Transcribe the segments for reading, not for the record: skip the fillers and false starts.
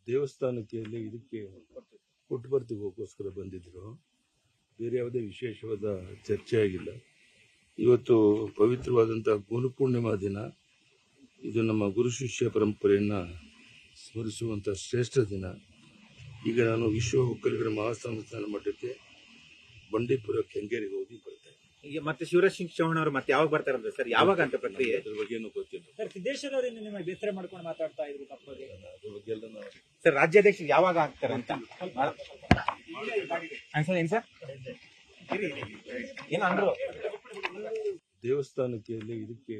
ದೇವಸ್ಥಾನಕ್ಕೆ ಇದಕ್ಕೆ ಪುಟ್ಟಪರ್ತಿಗೋಸ್ಕರ ಬಂದಿದ್ರು. ಬೇರೆ ಯಾವುದೇ ವಿಶೇಷವಾದ ಚರ್ಚೆ ಆಗಿಲ್ಲ. ಇವತ್ತು ಪವಿತ್ರವಾದಂತಹ ಗುರುಪೂರ್ಣಿಮಾ ದಿನ. ಇದು ನಮ್ಮ ಗುರು ಶಿಷ್ಯ ಪರಂಪರೆಯನ್ನ ಸ್ಮರಿಸುವಂತಹ ಶ್ರೇಷ್ಠ ದಿನ. ಈಗ ನಾನು ವಿಶ್ವ ಒಕ್ಕಲಿಗರ ಮಹಾಸಂಸ್ಥಾನ ಮಠಕ್ಕೆ ಬಂಡೀಪುರ ಕೆಂಗೇರಿಗೆ ಹೋಗಿ ಬರ್ತೇನೆ. ಈಗ ಮತ್ತೆ ಶಿವರಾಜ್ ಸಿಂಗ್ ಚೌಹಾಣ್ ಅವರು ಮತ್ತೆ ಯಾವಾಗ ಬರ್ತಾರಂದ್ರೆ ಸರ್, ಯಾವಾಗ ಅಂತ ಪ್ರಕ್ರಿಯೆ? ಅದ್ರ ಬಗ್ಗೆ ಏನು ಗೊತ್ತಿಲ್ಲ ಸರ್. ಸಿದ್ದೇಶ್ವರ ಅವರು ನಿಮ್ಮ ಬೇಸರ ಮಾಡ್ಕೊಂಡು ಮಾತಾಡ್ತಾ ಇದ್ರು ತಪ್ಪದೆ. ಅದ್ರ ಬಗ್ಗೆ ಎಲ್ಲ ನಾವು ಸರ್, ರಾಜ್ಯಾಧ್ಯಕ್ಷ ಯಾವಾಗ ಆಗ್ತಾರೆ ಅಂತ ಏನ್ ಸರ್ ಏನು ಅಂದ್ರು? ದೇವಸ್ಥಾನಕ್ಕೆ ಇದಕ್ಕೆ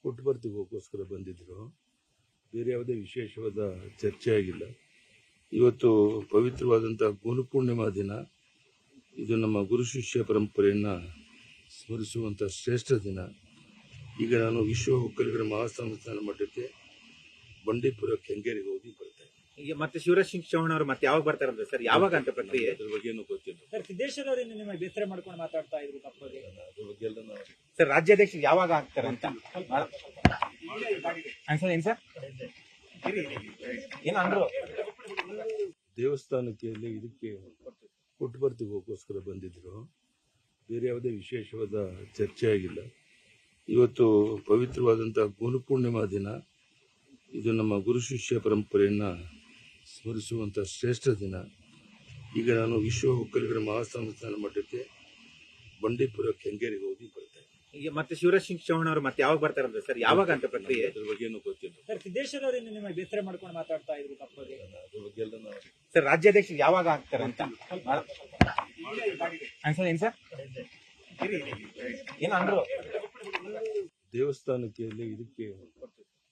ಪುಟ್ಟಪರ್ತಿಗೋಸ್ಕರ ಬಂದಿದ್ರು. ಬೇರೆ ಯಾವುದೇ ವಿಶೇಷವಾದ ಚರ್ಚೆ ಆಗಿಲ್ಲ. ಇವತ್ತು ಪವಿತ್ರವಾದಂತಹ ಗುರುಪೂರ್ಣಿಮಾ ದಿನ. ಇದು ನಮ್ಮ ಗುರು ಶಿಷ್ಯ ಪರಂಪರೆಯನ್ನ ಸ್ಮರಿಸುವಂತಹ ಶ್ರೇಷ್ಠ ದಿನ. ಈಗ ನಾನು ವಿಶ್ವ ಒಕ್ಕಲಿಗರ ಮಹಾಸಂಸ್ಥಾನ ಮಠಕ್ಕೆ ಬಂಡೀಪುರ ಕೆಂಗೇರಿಗೆ ಹೋಗಿ ಬರ್ತೇನೆ. ಈಗ ಮತ್ತೆ ಶಿವರಾಜ್ ಸಿಂಗ್ ಚೌಹಾಣ್ ಅವರು ಮತ್ತೆ ಯಾವಾಗ ಬರ್ತಾರಂದ್ರೆ ಸರ್, ಯಾವಾಗ ಅಂತ ಪ್ರಕ್ರಿಯೆ? ಅದ್ರ ಬಗ್ಗೆ ಏನು ಗೊತ್ತಿಲ್ಲ ಸರ್. ಸಿದ್ದೇಶ್ವರ ಅವರು ನಿಮ್ಮ ಬೇಸರ ಮಾಡ್ಕೊಂಡು ಮಾತಾಡ್ತಾ ಇದ್ರು ತಪ್ಪದೆ. ಅದ್ರ ಬಗ್ಗೆ ಎಲ್ಲ ನಾವು ಸರ್, ರಾಜ್ಯಾಧ್ಯಕ್ಷ ಯಾವಾಗ ಆಗ್ತಾರೆ ಅಂತ ಏನ್ ಸರ್ ಏನು ಅಂದ್ರು? ದೇವಸ್ಥಾನಕ್ಕೆ ಇದಕ್ಕೆ ಪುಟ್ಟಪರ್ತಿಗೋಸ್ಕರ ಬಂದಿದ್ರು. ಬೇರೆ ಯಾವುದೇ ವಿಶೇಷವಾದ ಚರ್ಚೆ ಆಗಿಲ್ಲ. ಇವತ್ತು ಪವಿತ್ರವಾದಂತಹ ಗುರುಪೂರ್ಣಿಮಾ ದಿನ. ಇದು ನಮ್ಮ ಗುರು ಶಿಷ್ಯ ಪರಂಪರೆಯನ್ನ ಸ್ಮರಿಸುವಂತಹ ಶ್ರೇಷ್ಠ ದಿನ. ಈಗ ನಾನು ವಿಶ್ವ ಒಕ್ಕಲಿಗರ ಮಹಾಸಂಸ್ಥಾನ ಮಠಕ್ಕೆ ಬಂಡೀಪುರ ಕೆಂಗೇರಿಗೆ ಹೋಗಿ ಬರ್ತೇನೆ. ಈಗ ಮತ್ತೆ ಶಿವರಾಜ್ ಸಿಂಗ್ ಚೌಹಾಣ್ ಅವರು ಮತ್ತೆ ಯಾವಾಗ ಬರ್ತಾರಂದ್ರೆ ಸರ್, ಯಾವಾಗ ಅಂತ ಪ್ರಕ್ರಿಯೆ? ಅದ್ರ ಬಗ್ಗೆ ಏನು ಗೊತ್ತಿಲ್ಲ ಸರ್. ಸಿದ್ದೇಶ್ವರ ಅವರು ನಿಮ್ಮ ಬೇಸರ ಮಾಡ್ಕೊಂಡು ಮಾತಾಡ್ತಾ ಇದ್ರು ತಪ್ಪದೆ. ಅದ್ರ ಬಗ್ಗೆ ಎಲ್ಲ ನಾವು ಸರ್, ರಾಜ್ಯಾಧ್ಯಕ್ಷ ಯಾವಾಗ ಆಗ್ತಾರೆ ಅಂತ ಏನ್ ಸರ್ ಏನು ಅಂದ್ರು? ದೇವಸ್ಥಾನಕ್ಕೆ ಇದಕ್ಕೆ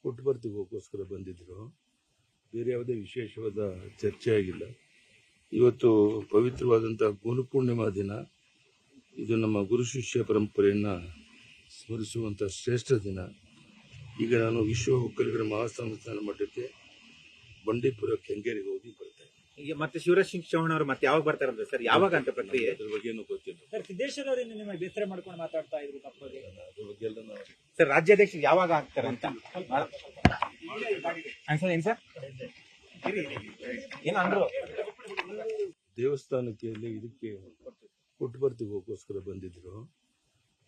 ಪುಟ್ಟಪರ್ತಿಗೋಸ್ಕರ ಬಂದಿದ್ರು. ಬೇರೆ ಯಾವುದೇ ವಿಶೇಷವಾದ ಚರ್ಚೆ ಆಗಿಲ್ಲ. ಇವತ್ತು ಪವಿತ್ರವಾದಂತಹ ಗುರುಪೂರ್ಣಿಮಾ ದಿನ. ಇದು ನಮ್ಮ ಗುರು ಶಿಷ್ಯ ಪರಂಪರೆಯನ್ನ ಸ್ಮರಿಸುವಂತಹ ಶ್ರೇಷ್ಠ ದಿನ. ಈಗ ನಾನು ವಿಶ್ವ ಒಕ್ಕಲಿಗರ ಮಹಾಸಂಸ್ಥಾನ ಮಠಕ್ಕೆ ಬಂಡೀಪುರ ಕೆಂಗೇರಿಗೆ ಹೋಗಿ ಬರ್ತೇನೆ. ಈಗ ಮತ್ತೆ ಶಿವರಾಜ್ ಸಿಂಗ್ ಚೌಹಾಣ್ ಅವರು ಮತ್ತೆ ಯಾವಾಗ ಬರ್ತಾರಂದ್ರೆ ಸರ್, ಯಾವಾಗ ಅಂತ ಪ್ರಕ್ರಿಯೆ? ಅದ್ರ ಬಗ್ಗೆ ಏನು ಗೊತ್ತಿಲ್ಲ ಸರ್. ಸಿದ್ದೇಶ್ವರ ಅವರು ನಿಮ್ಮ ಬೇಸರ ಮಾಡ್ಕೊಂಡು ಮಾತಾಡ್ತಾ ಇದ್ರು ತಪ್ಪದೆ. ಅದ್ರ ಬಗ್ಗೆ ಎಲ್ಲ ನಾವು ಸರ್, ರಾಜ್ಯಾಧ್ಯಕ್ಷ ಯಾವಾಗ ಆಗ್ತಾರೆ ಅಂತ ಏನ್ ಸರ್ ಏನು ಅಂದ್ರು? ದೇವಸ್ಥಾನಕ್ಕೆ ಇದಕ್ಕೆ ಪುಟ್ಟಪರ್ತಿಗೋಸ್ಕರ ಬಂದಿದ್ರು.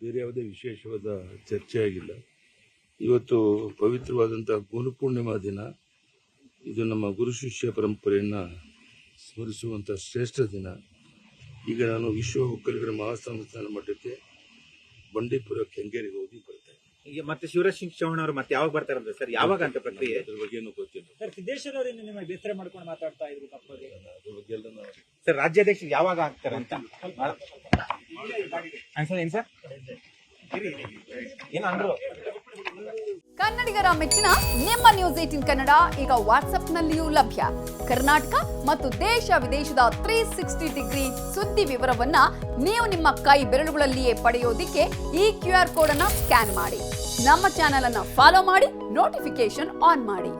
ಬೇರೆ ಯಾವುದೇ ವಿಶೇಷವಾದ ಚರ್ಚೆ ಆಗಿಲ್ಲ. ಇವತ್ತು ಪವಿತ್ರವಾದಂತಹ ಗುರುಪೂರ್ಣಿಮಾ ದಿನ. ಇದು ನಮ್ಮ ಗುರು ಶಿಷ್ಯ ಪರಂಪರೆಯನ್ನ ಸ್ಮರಿಸುವಂತಹ ಶ್ರೇಷ್ಠ ದಿನ. ಈಗ ನಾನು ವಿಶ್ವ ಒಕ್ಕಲಿಗರ ಮಹಾಸಂಸ್ಥಾನ ಮಠಕ್ಕೆ ಬಂಡೀಪುರ ಕೆಂಗೇರಿಗೆ ಹೋಗಿ ಬರ್ತೇನೆ. ಈಗ ಮತ್ತೆ ಶಿವರಾಜ್ ಸಿಂಗ್ ಚೌಹಾಣ್ ಅವರು ಮತ್ತೆ ಯಾವಾಗ ಬರ್ತಾರಂದ್ರೆ ಸರ್, ಯಾವಾಗ ಅಂತ ಪ್ರಕ್ರಿಯೆ? ಅದ್ರ ಬಗ್ಗೆ ಏನು ಗೊತ್ತಿಲ್ಲ ಸರ್. ಸಿದ್ದೇಶ್ವರ ಅವರು ನಿಮ್ಮ ಬೇಸರ ಮಾಡ್ಕೊಂಡು ಮಾತಾಡ್ತಾ ಇದ್ರು ತಪ್ಪದೆ. ಅದ್ರ ಬಗ್ಗೆ ಎಲ್ಲ ನಾವು ಸರ್, ರಾಜ್ಯಾಧ್ಯಕ್ಷ ಯಾವಾಗ ಆಗ್ತಾರೆ ಅಂತ ಏನ್ ಸರ್ ಏನು ಅಂದ್ರು? ಕನ್ನಡಿಗರ ಮೆಚ್ಚಿನ ನಿಮ್ಮ ನ್ಯೂಸ್ 18 ಕನ್ನಡ ಈಗ ವಾಟ್ಸ್ಆಪ್ನಲ್ಲಿಯೂ ಲಭ್ಯ. ಕರ್ನಾಟಕ ಮತ್ತು ದೇಶ ವಿದೇಶದ 360 ಡಿಗ್ರಿ ಸುದ್ದಿ ವಿವರವನ್ನ ನೀವು ನಿಮ್ಮ ಕೈ ಬೆರಳುಗಳಲ್ಲಿಯೇ ಪಡೆಯೋದಿಕ್ಕೆ ಈ QR ಕೋಡ್ ಅನ್ನ ಸ್ಕ್ಯಾನ್ ಮಾಡಿ. ನಮ್ಮ ಚಾನೆಲ್ ಅನ್ನ ಫಾಲೋ ಮಾಡಿ, ನೋಟಿಫಿಕೇಶನ್ ಆನ್ ಮಾಡಿ.